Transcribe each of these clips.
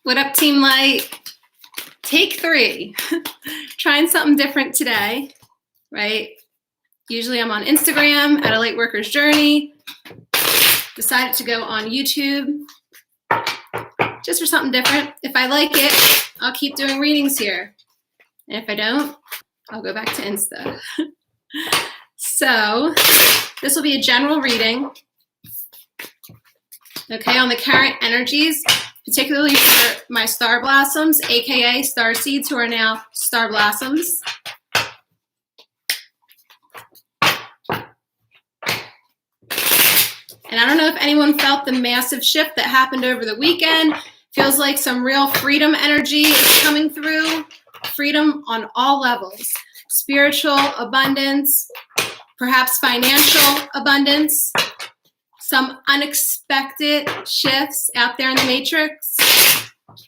What up, Team Light? Take 3. Trying something different today, right? Usually I'm on Instagram at alightworkersjourney. Decided to go on YouTube just for something different. If I like it, I'll keep doing readings here. And if I don't, I'll go back to Insta. So this will be a general reading, okay, on the current energies, particularly for my star blossoms, aka star seeds, who are now star blossoms. And I don't know if anyone felt the massive shift that happened over the weekend. Feels like some real freedom energy is coming through. Freedom on all levels. Spiritual abundance, perhaps financial abundance, some unexpected shifts out there in the matrix.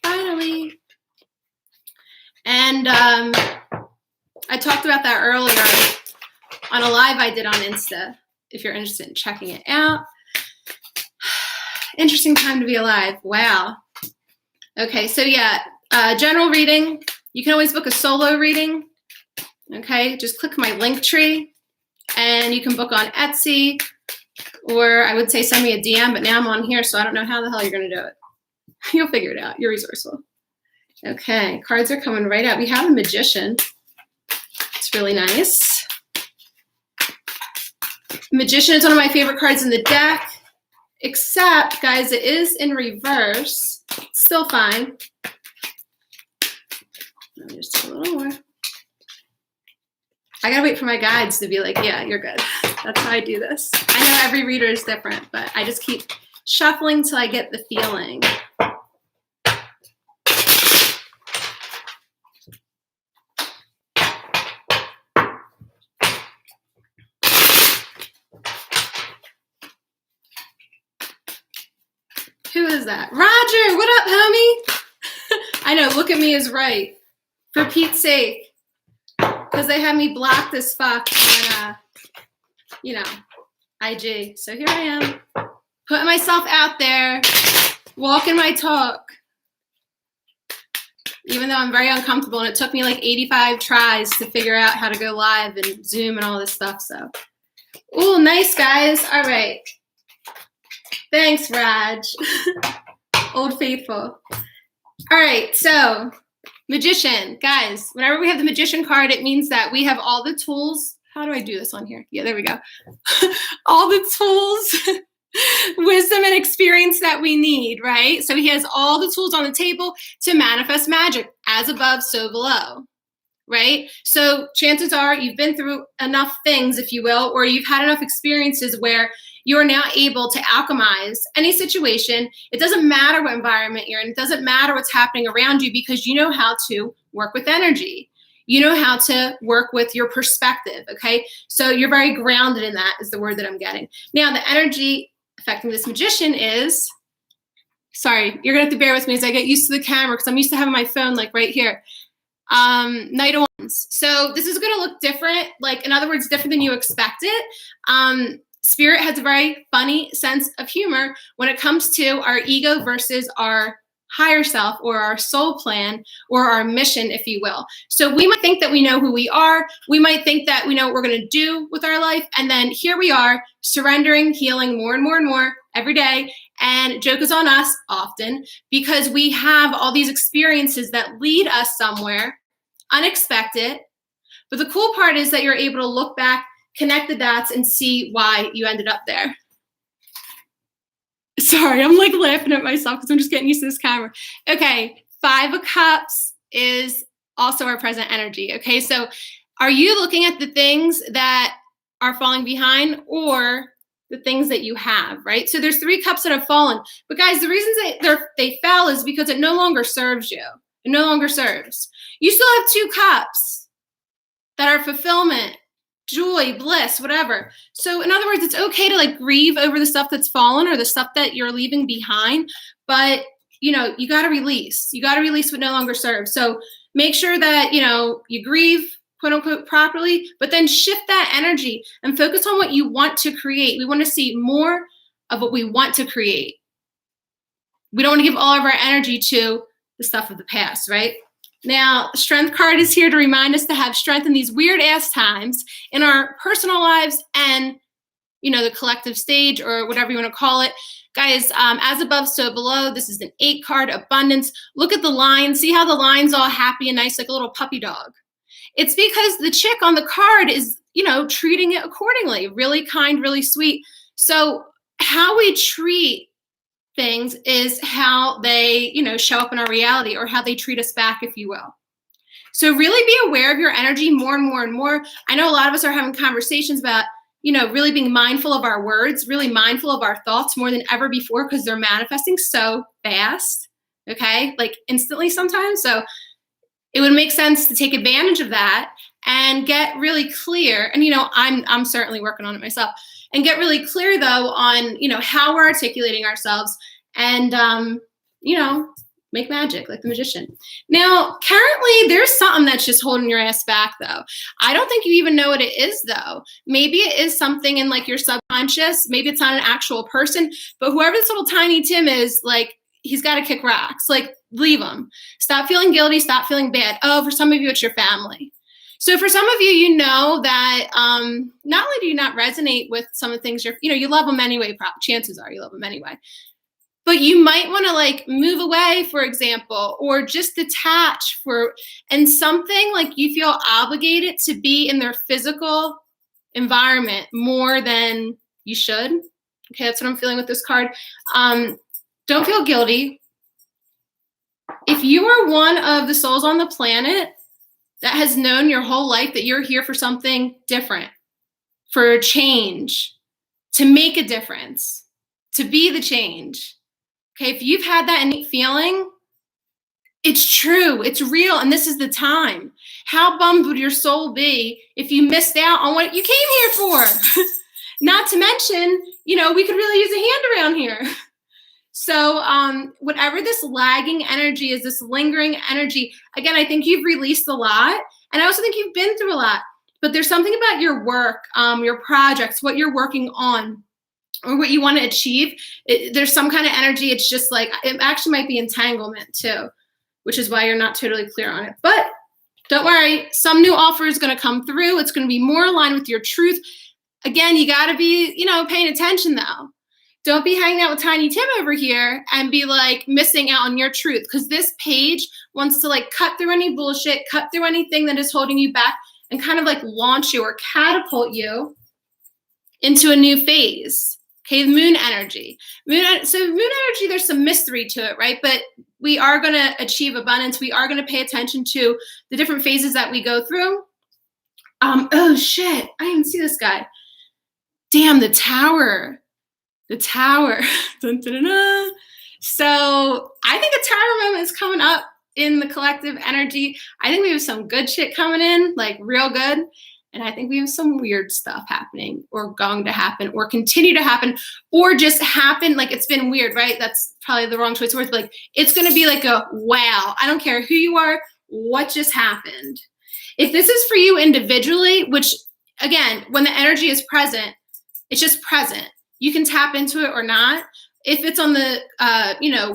Finally. And I talked about that earlier on a live I did on Insta, if you're interested in checking it out. Interesting time to be alive. Wow. Okay, so yeah, general reading. You can always book a solo reading. Okay, just click my link tree and you can book on Etsy, or I would say send me a DM, but now I'm on here, so I don't know how the hell you're going to do it. You'll figure it out. You're resourceful. Okay, cards are coming right out. We have a Magician. It's really nice. Magician is one of my favorite cards in the deck, except, guys, it is in reverse. It's still fine. Let me just do a little more. I gotta wait for my guides to be like, yeah, you're good. That's how I do this. I know every reader is different, but I just keep shuffling till I get the feeling. Who is that? Roger, what up, homie? I know, look at me is right. For Pete's sake. Because they had me blocked as fuck on, IG. So here I am, putting myself out there, walking my talk. Even though I'm very uncomfortable, and it took me like 85 tries to figure out how to go live and Zoom and all this stuff. So, ooh, nice, guys. All right. Thanks, Raj. Old faithful. All right, so Magician, guys, whenever we have the Magician card, it means that we have all the tools. How do I do this on here? Yeah, there we go. All the tools, wisdom, and experience that we need, right? So he has all the tools on the table to manifest magic, as above, so below, right? So chances are you've been through enough things, if you will, or you've had enough experiences where you are now able to alchemize any situation. It doesn't matter what environment you're in. It doesn't matter what's happening around you, because you know how to work with energy. You know how to work with your perspective, okay? So you're very grounded in that is the word that I'm getting. Now, the energy affecting this Magician is, sorry, you're gonna have to bear with me as I get used to the camera, because I'm used to having my phone like right here. Knight of Wands. So this is gonna look different, like in other words, different than you expected. Spirit has a very funny sense of humor when it comes to our ego versus our higher self, or our soul plan, or our mission, if you will. So we might think that we know who we are. We might think that we know what we're going to do with our life. And then here we are, surrendering, healing more and more and more every day. And joke is on us often, because we have all these experiences that lead us somewhere unexpected. But the cool part is that you're able to look back, connect the dots, and see why you ended up there. Sorry, I'm like laughing at myself because I'm just getting used to this camera. Okay, 5 of Cups is also our present energy. Okay, so are you looking at the things that are falling behind, or the things that you have, right? So there's 3 cups that have fallen. But guys, the reason they fell is because it no longer serves you. It no longer serves. You still have 2 cups that are fulfillment, joy, bliss, whatever. So in other words, it's okay to like grieve over the stuff that's fallen or the stuff that you're leaving behind, but you got to release. You got to release what no longer serves. So make sure that, you grieve, quote unquote, properly, but then shift that energy and focus on what you want to create. We want to see more of what we want to create. We don't want to give all of our energy to the stuff of the past, right? Now, the strength card is here to remind us to have strength in these weird ass times in our personal lives and, the collective stage or whatever you want to call it. Guys, as above, so below. This is an 8 card, abundance. Look at the line. See how the line's all happy and nice, like a little puppy dog. It's because the chick on the card is, treating it accordingly. Really kind, really sweet. So how we treat things is how they, show up in our reality, or how they treat us back, if you will. So really be aware of your energy more and more and more. I know a lot of us are having conversations about, really being mindful of our words, really mindful of our thoughts more than ever before, because they're manifesting so fast, okay? Like instantly sometimes. So it would make sense to take advantage of that and get really clear. And, I'm certainly working on it myself. And get really clear, though, on, how we're articulating ourselves and, make magic like the magician. Now, currently, there's something that's just holding your ass back, though. I don't think you even know what it is, though. Maybe it is something in, like, your subconscious. Maybe it's not an actual person. But whoever this little tiny Tim is, like, he's got to kick rocks. Like, leave him. Stop feeling guilty. Stop feeling bad. Oh, for some of you, it's your family. So for some of you, you know that not only do you not resonate with some of the things you love them anyway. Chances are you love them anyway. But you might want to like move away, for example, or just detach and something like you feel obligated to be in their physical environment more than you should. Okay, that's what I'm feeling with this card. Don't feel guilty. If you are one of the souls on the planet that has known your whole life that you're here for something different, for change, to make a difference, to be the change. Okay, if you've had that innate feeling, it's true, it's real, and this is the time. How bummed would your soul be if you missed out on what you came here for? Not to mention, we could really use a hand around here. So whatever this lagging energy is, this lingering energy, again, I think you've released a lot, and I also think you've been through a lot, but there's something about your work, your projects, what you're working on, or what you want to achieve. There's some kind of energy. It's just like, it actually might be entanglement too, which is why you're not totally clear on it. But don't worry, some new offer is going to come through. It's going to be more aligned with your truth. Again, you got to be, paying attention though. Don't be hanging out with Tiny Tim over here and be like missing out on your truth, because this page wants to like cut through any bullshit, cut through anything that is holding you back, and kind of like launch you or catapult you into a new phase. Okay, moon energy. So moon energy, there's some mystery to it, right? But we are going to achieve abundance. We are going to pay attention to the different phases that we go through. Oh, shit. I didn't see this guy. Damn, the tower. The tower. Dun, dun, dun, dun. So I think a tower moment is coming up in the collective energy. I think we have some good shit coming in, like real good. And I think we have some weird stuff happening, or going to happen, or continue to happen, or just happen. Like, it's been weird, right? That's probably the wrong choice of words. But like, it's going to be like a wow. I don't care who you are, what just happened. If this is for you individually, which again, when the energy is present, it's just present. You can tap into it or not. If it's on the,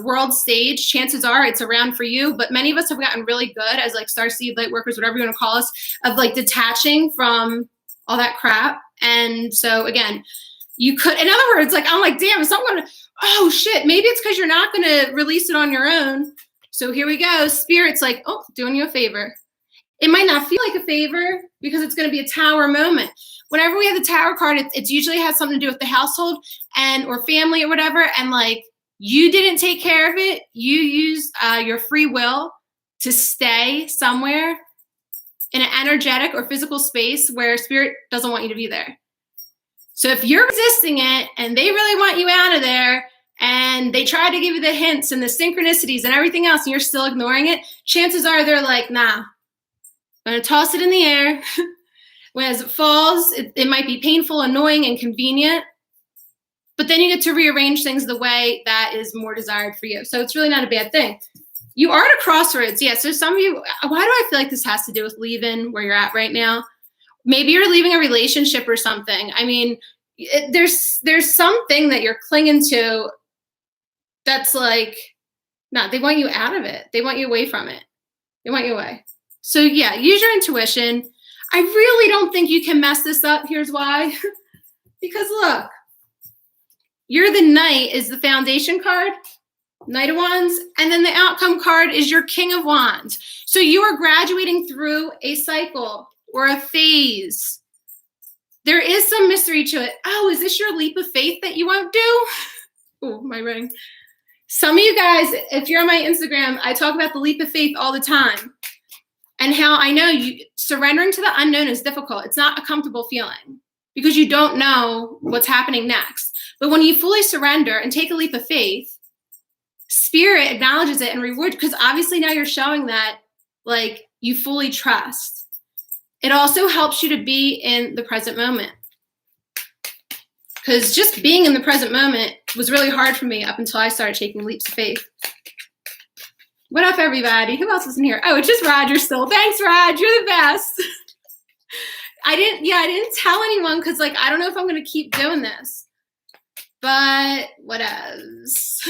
world stage, chances are it's around for you. But many of us have gotten really good as like starseed, light workers, whatever you want to call us, of like detaching from all that crap. And so again, you could, in other words, like, I'm like, damn, is someone going to, oh shit, maybe it's because you're not going to release it on your own. So here we go. Spirit's like, oh, doing you a favor. It might not feel like a favor because it's going to be a tower moment. Whenever we have the tower card, it usually has something to do with the household or family or whatever. And like, you didn't take care of it. You used your free will to stay somewhere in an energetic or physical space where spirit doesn't want you to be there. So if you're resisting it and they really want you out of there, and they try to give you the hints and the synchronicities and everything else, and you're still ignoring it, chances are they're like, nah, I'm going to toss it in the air. As it falls, it might be painful, annoying, inconvenient, but then you get to rearrange things the way that is more desired for you. So it's really not a bad thing. You are at a crossroads. Yeah, so some of you, why do I feel like this has to do with leaving where you're at right now? Maybe you're leaving a relationship or something. I mean, there's something that you're clinging to that's like, No, they want you out of it. They want you away from it. They want you away. So yeah, use your intuition. I really don't think you can mess this up. Here's why. Because look, you're the Knight is the foundation card, Knight of Wands, and then the outcome card is your King of Wands. So you are graduating through a cycle or a phase. There is some mystery to it. Oh, is this your leap of faith that you won't do? Oh, my ring. Some of you guys, if you're on my Instagram, I talk about the leap of faith all the time and how I know you surrendering to the unknown is difficult. It's not a comfortable feeling because you don't know what's happening next. But when you fully surrender and take a leap of faith, Spirit acknowledges it and rewards, because obviously now you're showing that like you fully trust. It also helps you to be in the present moment. Because just being in the present moment was really hard for me up until I started taking leaps of faith. What up, everybody? Who else is in here? Oh, it's just Roger still. Thanks, Rod. You're the best. I didn't tell anyone because, like, I don't know if I'm going to keep doing this. But what else?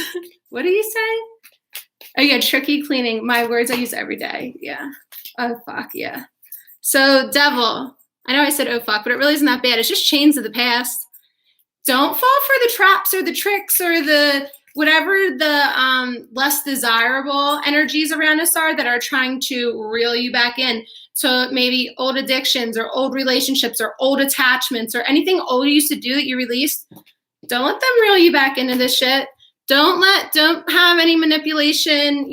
What do you say? Oh, yeah, tricky cleaning. My words I use every day. Yeah. Oh, fuck, yeah. So, devil. I know I said oh, fuck, but it really isn't that bad. It's just chains of the past. Don't fall for the traps or the tricks or the whatever the less desirable energies around us are that are trying to reel you back in. So maybe old addictions or old relationships or old attachments or anything old you used to do that you released. Don't let them reel you back into this shit. Don't have any manipulation,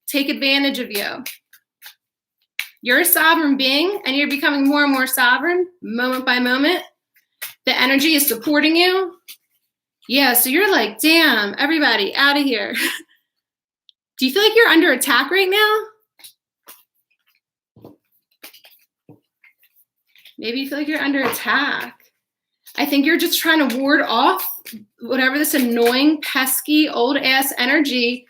take advantage of you. You're a sovereign being and you're becoming more and more sovereign moment by moment. The energy is supporting you. Yeah, so you're like, damn, everybody, out of here. Do you feel like you're under attack right now? Maybe you feel like you're under attack. I think you're just trying to ward off whatever this annoying, pesky, old-ass energy.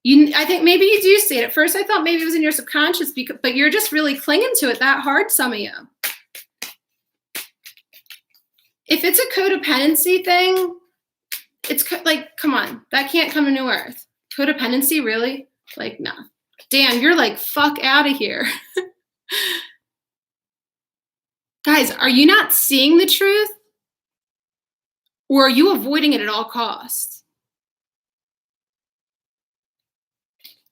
I think maybe you do see it. At first, I thought maybe it was in your subconscious, but you're just really clinging to it that hard, some of you. If it's a codependency thing, it's like, come on, that can't come to New Earth. Codependency, really? Like, no. Dan, you're like, fuck out of here. Guys, are you not seeing the truth? Or are you avoiding it at all costs?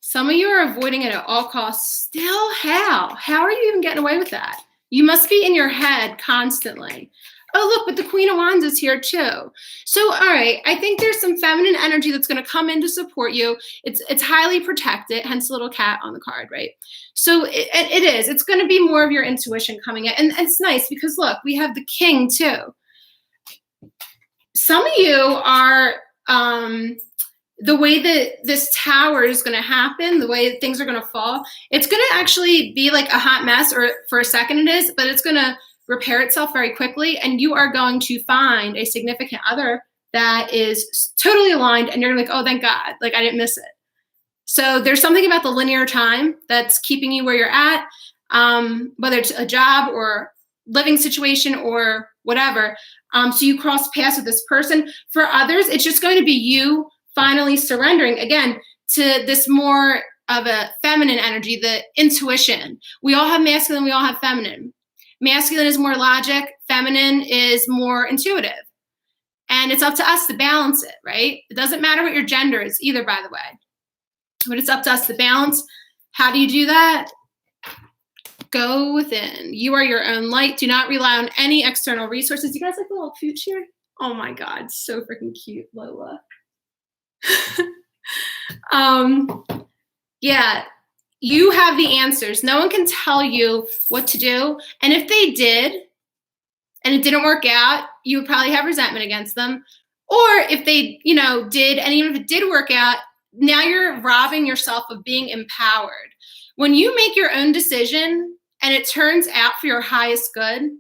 Some of you are avoiding it at all costs. Still, how? How are you even getting away with that? You must be in your head constantly. Oh, look, but the Queen of Wands is here too. So, all right, I think there's some feminine energy that's going to come in to support you. It's highly protected, hence the little cat on the card, right? So it is. It's going to be more of your intuition coming in. And it's nice because, look, we have the King too. Some of you are, the way that this tower is going to happen, the way that things are going to fall, it's going to actually be like a hot mess, or for a second it is, but it's going to repair itself very quickly, and you are going to find a significant other that is totally aligned, and you're like, oh, thank God, like I didn't miss it. So there's something about the linear time that's keeping you where you're at, whether it's a job or living situation or whatever. So you cross paths with this person. For others, it's just going to be you finally surrendering, again, to this more of a feminine energy, the intuition. We all have masculine, we all have feminine. Masculine is more logic, feminine is more intuitive. And it's up to us to balance it, right? It doesn't matter what your gender is either, by the way. But it's up to us to balance. How do you do that? Go within. You are your own light. Do not rely on any external resources. You guys like the little pooch here? Oh my God, so freaking cute, Lola. Yeah, you have the answers. No one can tell you what to do. And if they did, and it didn't work out, you would probably have resentment against them. Or if they, did, and even if it did work out, now you're robbing yourself of being empowered. When you make your own decision and it turns out for your highest good,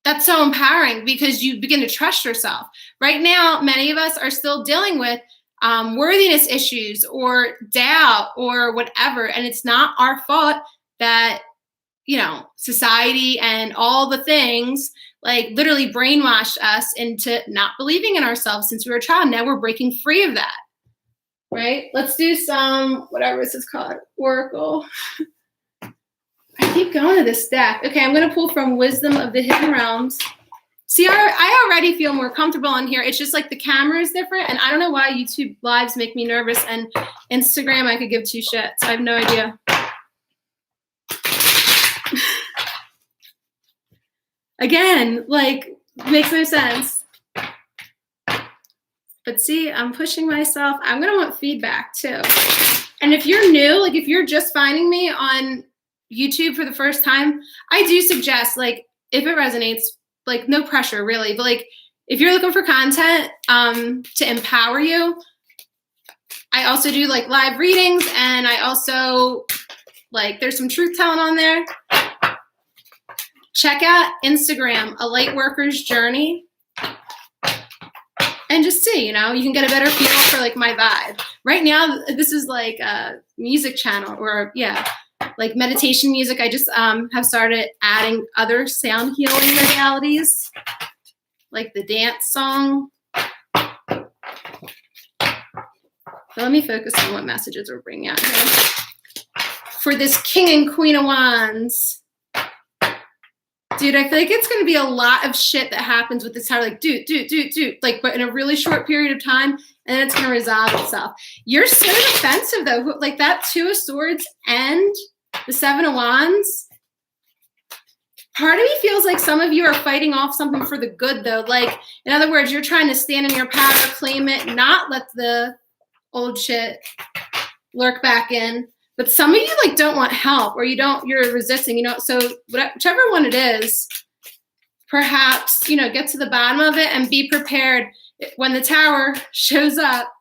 that's so empowering because you begin to trust yourself. Right now, many of us are still dealing with worthiness issues or doubt or whatever. And it's not our fault that, society and all the things like literally brainwashed us into not believing in ourselves since we were a child. Now we're breaking free of that. right? Let's do some, whatever this is called, Oracle. I keep going to this deck. Okay, I'm going to pull from Wisdom of the Hidden Realms. See, I already feel more comfortable on here. It's just like the camera is different, and I don't know why YouTube lives make me nervous, and Instagram I could give two shits. I have no idea. Again, like, makes no sense. But see, I'm pushing myself. I'm going to want feedback too. And if you're new, like if you're just finding me on YouTube for the first time, I do suggest, like, if it resonates, like, no pressure really, but like if you're looking for content to empower you, I also do like live readings, and I also, like, there's some truth telling on there. Check out Instagram, A Lightworker's Journey, and just see, you know, you can get a better feel for like my vibe. Right now, this is like a music channel, or yeah, like meditation music. I just have started adding other sound healing modalities, like the dance song. But let me focus on what messages we're bringing out here for this King and Queen of Wands. Dude, I feel like it's going to be a lot of shit that happens with this tower. Like, dude, like, but in a really short period of time, and then it's going to resolve itself. You're so defensive, though. Like, that Two of Swords and the Seven of Wands. Part of me feels like some of you are fighting off something for the good, though. Like, in other words, you're trying to stand in your power, claim it, not let the old shit lurk back in. But some of you, like, don't want help, or you're resisting, you know. So whichever one it is, perhaps, you know, get to the bottom of it and be prepared. When the tower shows up,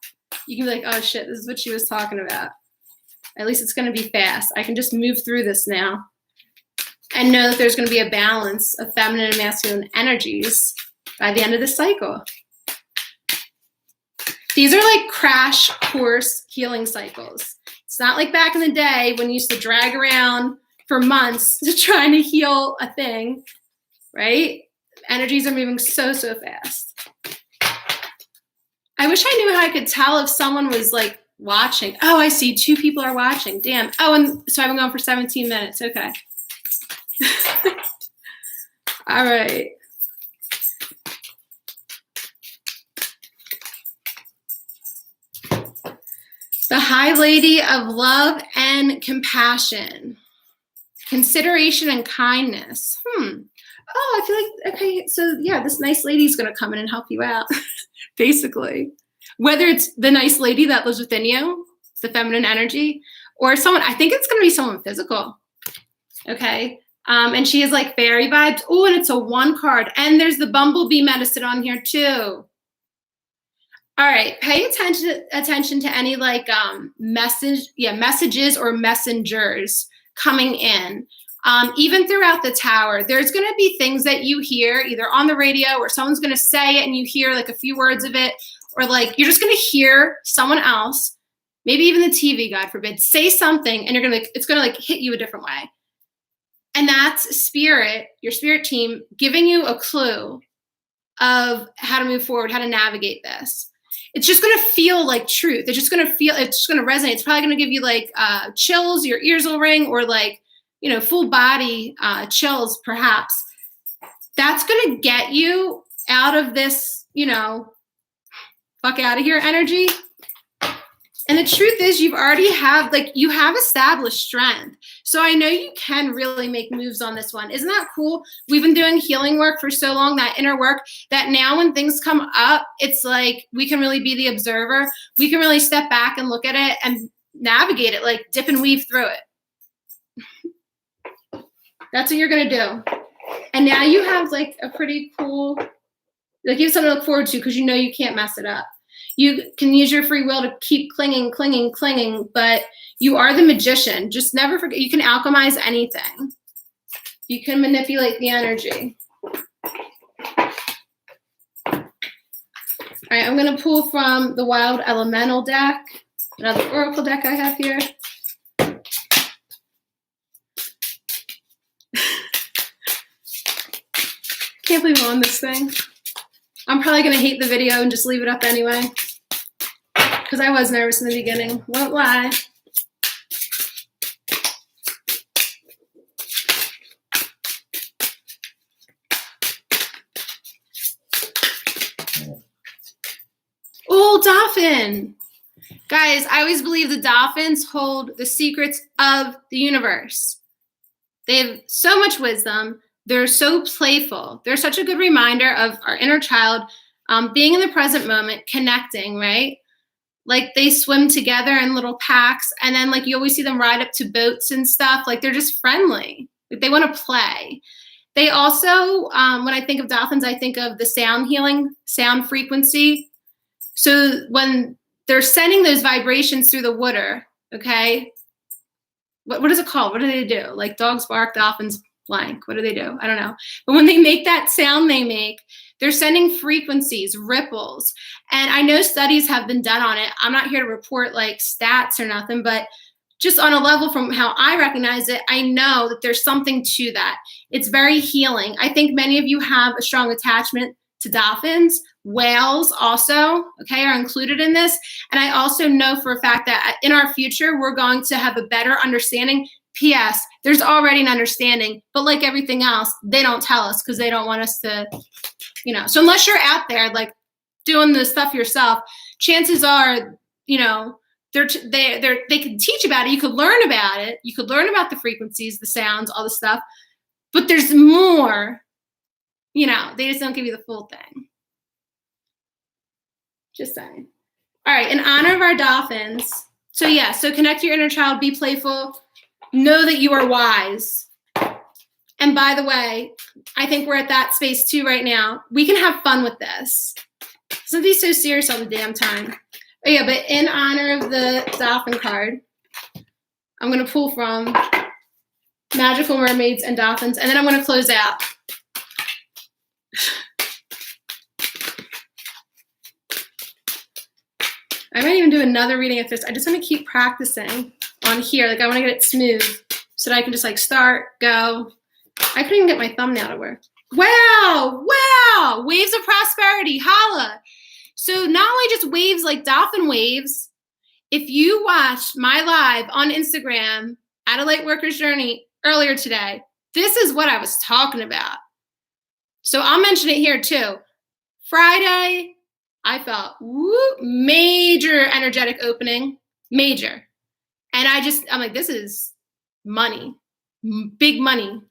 you can be like, oh shit, this is what she was talking about. At least it's going to be fast. I can just move through this now and know that there's going to be a balance of feminine and masculine energies by the end of the cycle. These are like crash course healing cycles. It's not like back in the day when you used to drag around for months trying to heal a thing, right? Energies are moving so fast. I wish I knew how I could tell if someone was like watching. Oh, I see 2 people are watching. Damn. Oh, and so I've been going for 17 minutes. Okay. All right. The High Lady of Love and Compassion. Consideration and kindness. Oh, I feel like, okay, so yeah, this nice lady's going to come in and help you out, basically. Whether it's the nice lady that lives within you, the feminine energy, or someone, I think it's going to be someone physical, okay? And she is like fairy vibes. Oh, and it's a 1 card. And there's the bumblebee medicine on here too. All right, pay attention to any like messages or messengers coming in. Even throughout the tower, there's going to be things that you hear either on the radio, or someone's going to say it and you hear like a few words of it, or like you're just going to hear someone else, maybe even the TV, God forbid, say something, and you're going to it's going to like hit you a different way. And that's spirit, your spirit team, giving you a clue of how to move forward, how to navigate this. It's just going to feel like truth. It's just going to resonate. It's probably going to give you like chills, your ears will ring, or like, you know, full body chills, perhaps. That's going to get you out of this, you know, fuck out of here energy. And the truth is, you have established strength. So I know you can really make moves on this one. Isn't that cool? We've been doing healing work for so long, that inner work, that now when things come up, it's like we can really be the observer. We can really step back and look at it and navigate it, like dip and weave through it. That's what you're going to do. And now you have like a pretty cool, like you have something to look forward to, because you know you can't mess it up. You can use your free will to keep clinging, but you are the magician. Just never forget, you can alchemize anything. You can manipulate the energy. All right, I'm going to pull from the Wild Elemental deck, another oracle deck I have here. Can't believe I'm on this thing. I'm probably going to hate the video and just leave it up anyway. because I was nervous in the beginning. Won't lie. Oh, dolphin. Guys, I always believe the dolphins hold the secrets of the universe. They have so much wisdom. They're so playful. They're such a good reminder of our inner child, being in the present moment, connecting, right? Like they swim together in little packs, and then like you always see them ride up to boats and stuff. Like they're just friendly. Like they want to play. They also, when I think of dolphins, I think of the sound healing, sound frequency. So when they're sending those vibrations through the water, okay? What is it called? What do they do? Like dogs bark, dolphins blank. What do they do? I don't know. But when they make that sound they make, they're sending frequencies, ripples. And I know studies have been done on it. I'm not here to report like stats or nothing, but just on a level from how I recognize it, I know that there's something to that. It's very healing. I think many of you have a strong attachment to dolphins. Whales also, okay, are included in this. And I also know for a fact that in our future, we're going to have a better understanding. P.S. There's already an understanding, but like everything else, they don't tell us because they don't want us to, you know. So unless you're out there like doing the stuff yourself, chances are, you know, they can teach about it. You could learn about it. You could learn about the frequencies, the sounds, all the stuff. But there's more, you know, they just don't give you the full thing. Just saying. All right, in honor of our dolphins. So yeah, so connect to your inner child, be playful, know that you are wise. And by the way, I think we're at that space too right now. We can have fun with this. Don't be so serious all the damn time. Oh yeah, but in honor of the dolphin card, I'm going to pull from Magical Mermaids and Dolphins, and then I'm going to close out. I might even do another reading of this. I just want to keep practicing on here. Like I want to get it smooth so that I can just like start, go. I couldn't even get my thumbnail to work. Wow, wow, waves of prosperity, holla. So not only just waves like dolphin waves, if you watched my live on Instagram at alightworkersjourney earlier today, this is what I was talking about. So I'll mention it here too. Friday, I felt major energetic opening, major. And I'm like, this is money, big money.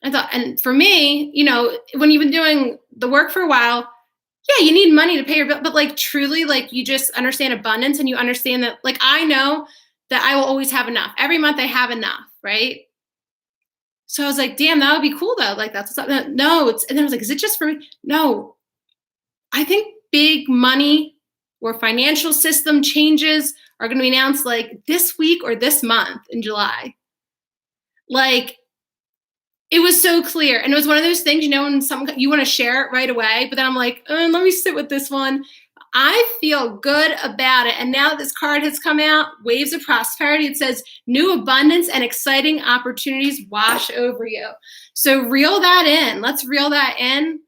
I thought, and for me, you know, when you've been doing the work for a while, yeah, you need money to pay your bill, but like truly, like you just understand abundance and you understand that, like, I know that I will always have enough. Every month I have enough, right? So I was like, damn, that would be cool though. Like that's what's up. No, and then I was like, is it just for me? No, I think big money or financial system changes are going to be announced like this week or this month in July. Like, it was so clear. And it was one of those things, you know, when you want to share it right away, but then I'm like, let me sit with this one. I feel good about it. And now that this card has come out, Waves of Prosperity, it says new abundance and exciting opportunities wash over you. So reel that in. Let's reel that in.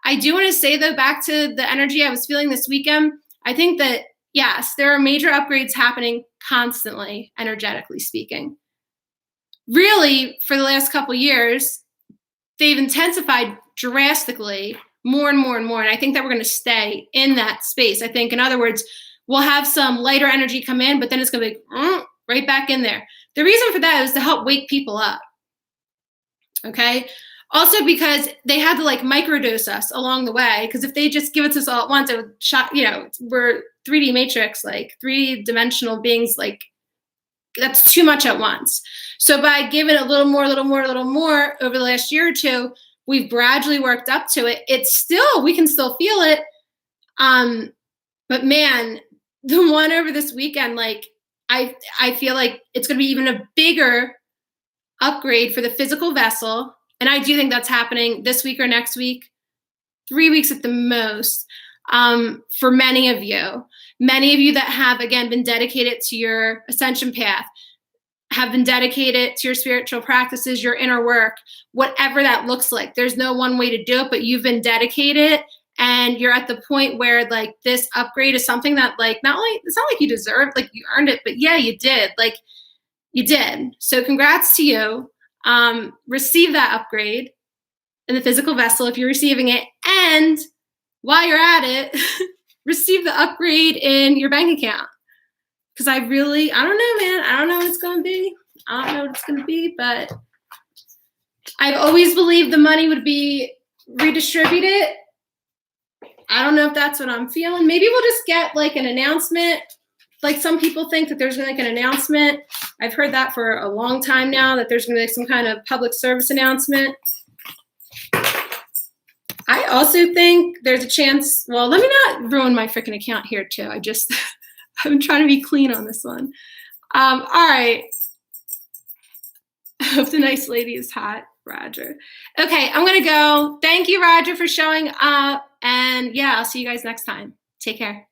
I do want to say though, back to the energy I was feeling this weekend, I think that, yes, there are major upgrades happening constantly, energetically speaking. Really, for the last couple of years, they've intensified drastically, more and more and more. And I think that we're going to stay in that space. I think, in other words, we'll have some lighter energy come in, but then it's going to be right back in there. The reason for that is to help wake people up. Okay. Also because they had to like microdose us along the way. Because if they just give it to us all at once, it would shock, you know, we're 3D matrix, like 3-dimensional beings, like that's too much at once. So by giving a little more over the last year or two, we've gradually worked up to it. It's still, we can still feel it. But man, the one over this weekend, like I feel like it's going to be even a bigger upgrade for the physical vessel. And I do think that's happening this week or next week, 3 weeks at the most, for many of you. Many of you that have, again, been dedicated to your ascension path, have been dedicated to your spiritual practices, your inner work, whatever that looks like. There's no one way to do it, but you've been dedicated and you're at the point where like this upgrade is something that like not only it's not like you deserve, like you earned it, but yeah, you did. Like you did. So congrats to you. Receive that upgrade in the physical vessel if you're receiving it, and while you're at it, receive the upgrade in your bank account. Because I don't know, man. I don't know what it's going to be. I don't know what it's going to be, but I've always believed the money would be redistributed. I don't know if that's what I'm feeling. Maybe we'll just get like an announcement. Like some people think that there's like an announcement. I've heard that for a long time now, that there's going to be some kind of public service announcement. I also think there's a chance, well, let me not ruin my freaking account here too. I'm trying to be clean on this one. All right. I hope the nice lady is hot, Roger. Okay, I'm going to go. Thank you, Roger, for showing up. And yeah, I'll see you guys next time. Take care.